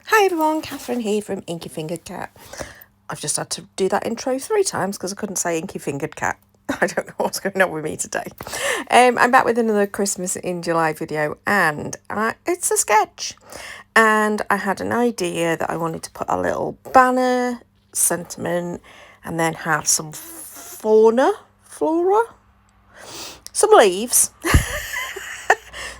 Hi everyone, Catherine here from Inky Fingered Cat. I've just had to do that intro 3 times because I couldn't say Inky Fingered Cat. I don't know what's going on with me today. I'm back with another Christmas in July video, and it's a sketch. And I had an idea that I wanted to put a little banner, sentiment, and then have some flora, some leaves.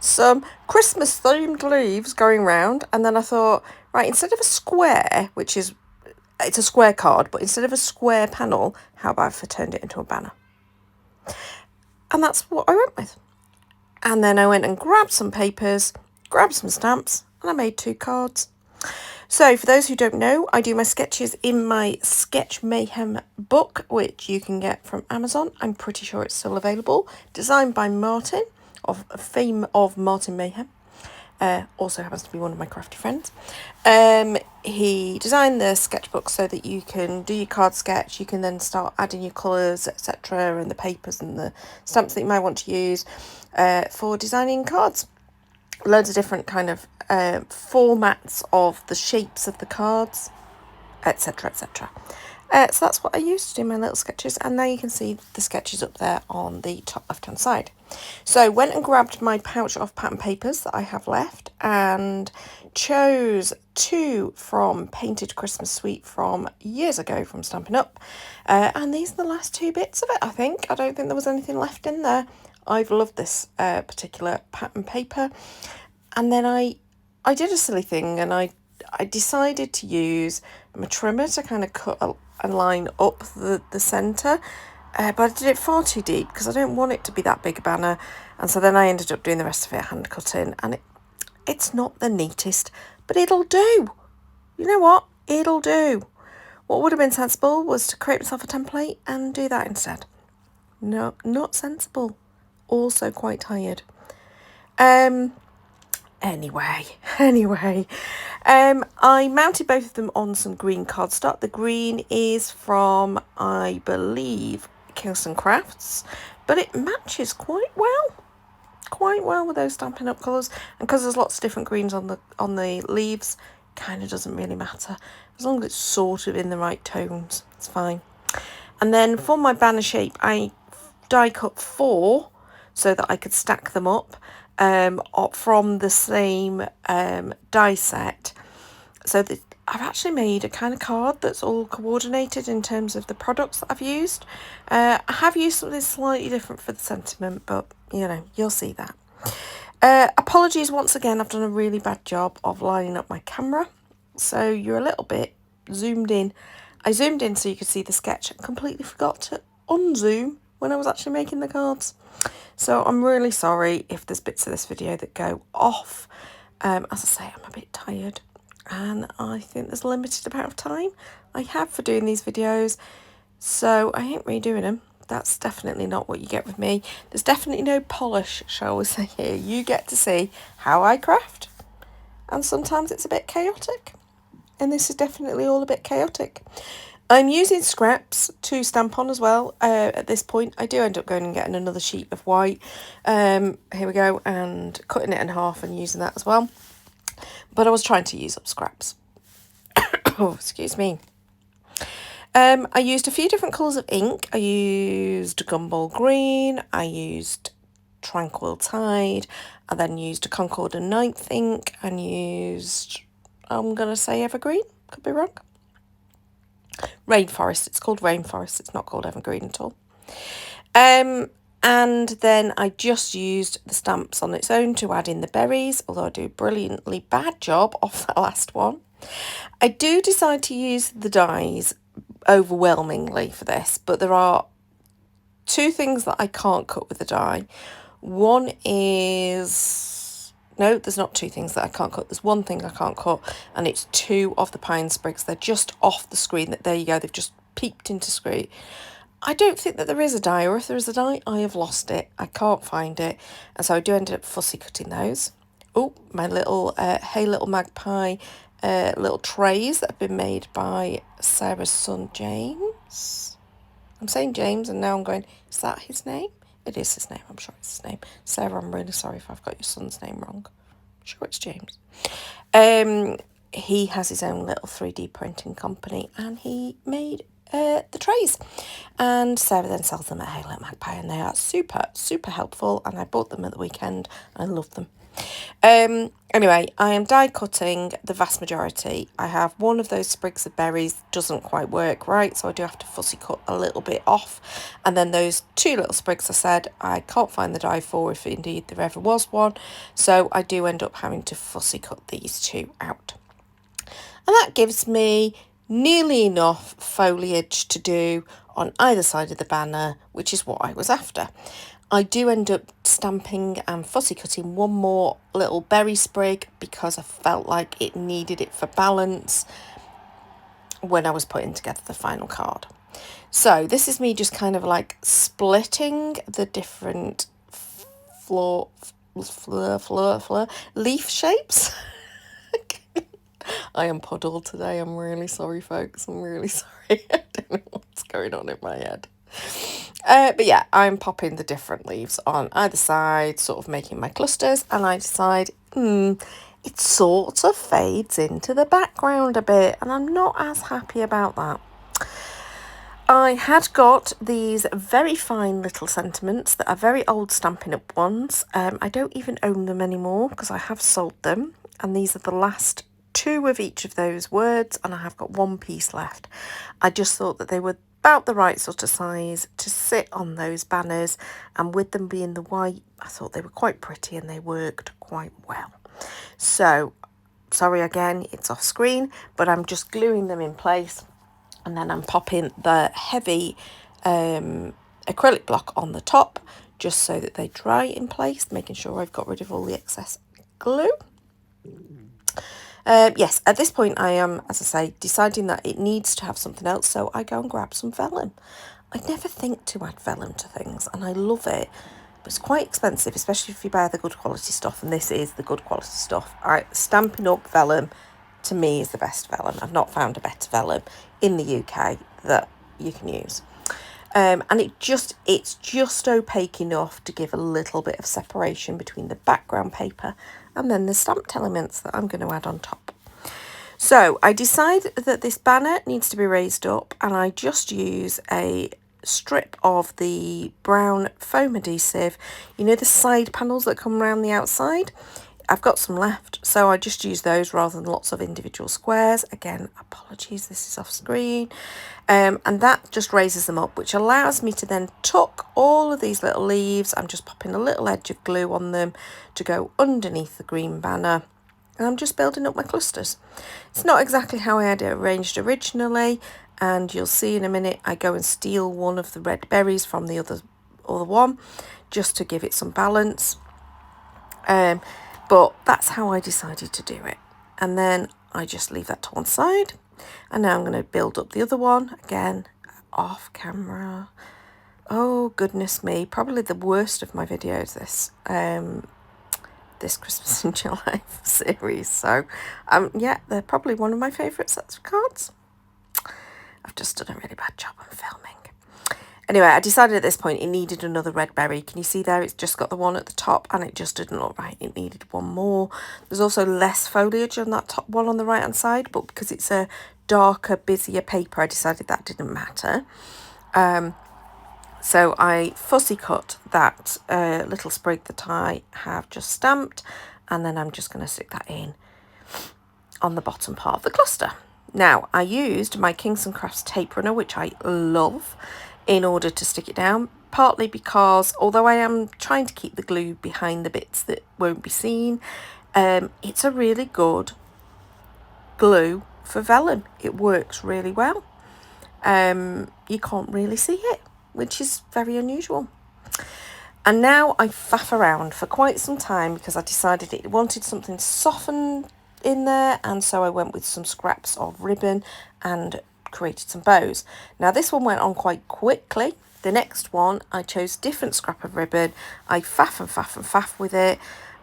Some Christmas themed leaves going round, and then I thought, right, instead of a square, it's a square card, but instead of a square panel, how about if I turned it into a banner? And that's what I went with. And then I went and grabbed some papers, grabbed some stamps, and I made 2 cards. So for those who don't know, I do my sketches in my Sketch Mayhem book, which you can get from Amazon. I'm pretty sure it's still available. Designed by Martin, of fame of Martin Mayhem. Also happens to be one of my crafty friends. He designed the sketchbook so that you can do your card sketch, you can then start adding your colours, etc., and the papers and the stamps that you might want to use for designing cards. Loads of different kind of formats of the shapes of the cards, etc., etc. So that's what I used to do my little sketches, and now you can see the sketches up there on the top left hand side. So went and grabbed my pouch of pattern papers that I have left and chose 2 from Painted Christmas Suite from years ago from Stampin' Up, and these are the last 2 bits of it. I don't think there was anything left in there. I've loved this particular pattern paper, and then I did a silly thing, and I decided to use my trimmer to kind of cut and line up the centre, but I did it far too deep because I don't want it to be that big a banner, and so then I ended up doing the rest of it hand cutting, and it's not the neatest, but it'll do. You know what? It'll do. What would have been sensible was to create myself a template and do that instead. No, not sensible. Also quite tired. Anyway, I mounted both of them on some green cardstock. The green is from, I believe, Kingston Crafts, but it matches quite well with those Stampin' Up colours. And because there's lots of different greens on the leaves, kind of doesn't really matter. As long as it's sort of in the right tones, it's fine. And then for my banner shape, I die cut 4 so that I could stack them up from the same die set, so that I've actually made a kind of card that's all coordinated in terms of the products that I've used. I have used something slightly different for the sentiment, but you know, you'll see that. Apologies once again, I've done a really bad job of lining up my camera, so you're a little bit zoomed in. I zoomed in so you could see the sketch and completely forgot to unzoom when I was actually making the cards. So I'm really sorry if there's bits of this video that go off. As I say, I'm a bit tired, and I think there's a limited amount of time I have for doing these videos, so I ain't redoing them. That's definitely not what you get with me. There's definitely no polish, shall we say here. You get to see how I craft, and sometimes it's a bit chaotic, and this is definitely all a bit chaotic. I'm using scraps to stamp on as well. At this point, I do end up going and getting another sheet of white. Here we go, and cutting it in half and using that as well. But I was trying to use up scraps. Oh, excuse me. I used a few different colours of ink. I used Gumball Green. I used Tranquil Tide. I then used a Concord and Ninth ink and used, I'm going to say Evergreen. Could be wrong. Rainforest. It's called Rainforest. It's not called Evergreen at all. And then I just used the stamps on its own to add in the berries, although I do a brilliantly bad job of that last one. I do decide to use the dies overwhelmingly for this, but there are 2 things that I can't cut with the die. One is... No, there's not 2 things that I can't cut. There's 1 thing I can't cut, and it's 2 of the pine sprigs. They're just off the screen. There you go. They've just peeped into screen. I don't think that there is a die, or if there is a die, I have lost it. I can't find it, and so I do end up fussy cutting those. Oh, my little Hey Little Magpie little trays that have been made by Sarah's son, James. I'm saying James, and now I'm going, is that his name? It is his name. I'm sure it's his name. Sarah, I'm really sorry if I've got your son's name wrong. I'm sure it's James. he has his own little 3D printing company, and he made the trays, and Sarah then sells them at Halo Magpie, and they are super, super helpful, and I bought them at the weekend. I love them. Anyway, I am die cutting the vast majority. I have one of those sprigs of berries doesn't quite work right, so I do have to fussy cut a little bit off, and then those two little sprigs I said I can't find the die for, if indeed there ever was one, so I do end up having to fussy cut these two out, and that gives me nearly enough foliage to do on either side of the banner, which is what I was after. I do end up stamping and fussy cutting one more little berry sprig because I felt like it needed it for balance when I was putting together the final card. So this is me just kind of like splitting the different leaf shapes. I am puddled today. I'm really sorry, folks. I'm really sorry. I don't know what's going on in my head. But yeah, I'm popping the different leaves on either side, sort of making my clusters, and I decide, it sort of fades into the background a bit, and I'm not as happy about that. I had got these very fine little sentiments that are very old Stampin' Up ones. I don't even own them anymore because I have sold them, and these are the last two of each of those words, and I have got one piece left. I just thought that they were about the right sort of size to sit on those banners, and with them being the white, I thought they were quite pretty and they worked quite well. So sorry again, it's off screen, but I'm just gluing them in place, and then I'm popping the heavy acrylic block on the top just so that they dry in place, making sure I've got rid of all the excess glue. Yes, at this point I am, as I say, deciding that it needs to have something else, so I go and grab some vellum. I never think to add vellum to things, and I love it, but it's quite expensive, especially if you buy the good quality stuff, and this is the good quality stuff. Stampin' Up vellum, to me, is the best vellum. I've not found a better vellum in the UK that you can use. And it's just opaque enough to give a little bit of separation between the background paper and then the stamped elements that I'm going to add on top. So I decide that this banner needs to be raised up, and I just use a strip of the brown foam adhesive, you know, the side panels that come around the outside. I've got some left, so I just use those rather than lots of individual squares. Again, apologies, this is off screen. And that just raises them up, which allows me to then tuck all of these little leaves. I'm just popping a little edge of glue on them to go underneath the green banner. And I'm just building up my clusters. It's not exactly how I had it arranged originally, and you'll see in a minute I go and steal one of the red berries from the other one just to give it some balance. But that's how I decided to do it. And then I just leave that to one side. And now I'm going to build up the other one, again, off camera. Oh, goodness me. Probably the worst of my videos, this Christmas in July series. So, yeah, they're probably one of my favourite sets of cards. I've just done a really bad job on filming. Anyway, I decided at this point it needed another red berry. Can you see there? It's just got the one at the top, and it just didn't look right. It needed one more. There's also less foliage on that top one on the right-hand side, but because it's a darker, busier paper, I decided that didn't matter. So I fussy cut that little sprig that I have just stamped, and then I'm just going to stick that in on the bottom part of the cluster. Now, I used my Kingston Crafts tape runner, which I love, in order to stick it down, partly because although I am trying to keep the glue behind the bits that won't be seen, it's a really good glue for vellum. It works really well. You can't really see it, which is very unusual. And now I faff around for quite some time because I decided it wanted something softened in there, and so I went with some scraps of ribbon and created some bows. Now this one went on quite quickly. The next one I chose a different scrap of ribbon. I faff and faff and faff with it,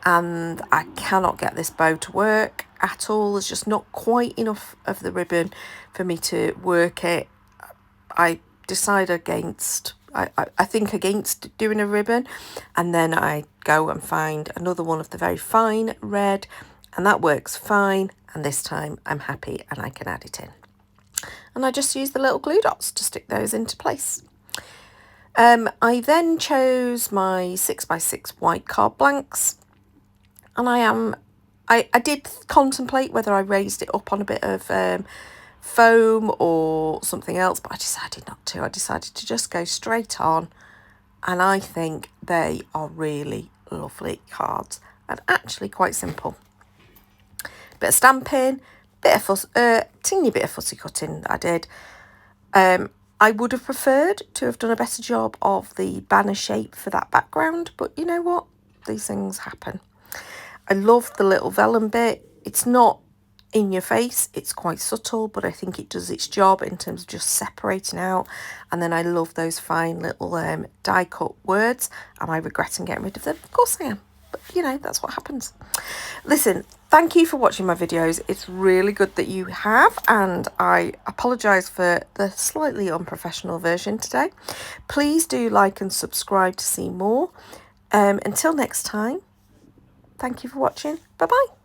and I cannot get this bow to work at all. There's just not quite enough of the ribbon for me to work it. I decide against I think against doing a ribbon, and then I go and find another one of the very fine red, and that works fine, and this time I'm happy and I can add it in. And I just use the little glue dots to stick those into place. I then chose my 6x6 white card blanks, and I did contemplate whether I raised it up on a bit of foam or something else, but I decided not to. I decided to just go straight on, and I think they are really lovely cards and actually quite simple. Bit of stamping, teeny bit of fussy cutting that I did. I would have preferred to have done a better job of the banner shape for that background, but you know what? These things happen. I love the little vellum bit. It's not in your face, it's quite subtle, but I think it does its job in terms of just separating out. And then I love those fine little die cut words. Am I regretting getting rid of them? Of course I am, but you know, that's what happens. Listen, thank you for watching my videos. It's really good that you have, and I apologise for the slightly unprofessional version today. Please do like and subscribe to see more. Until next time, thank you for watching. Bye bye.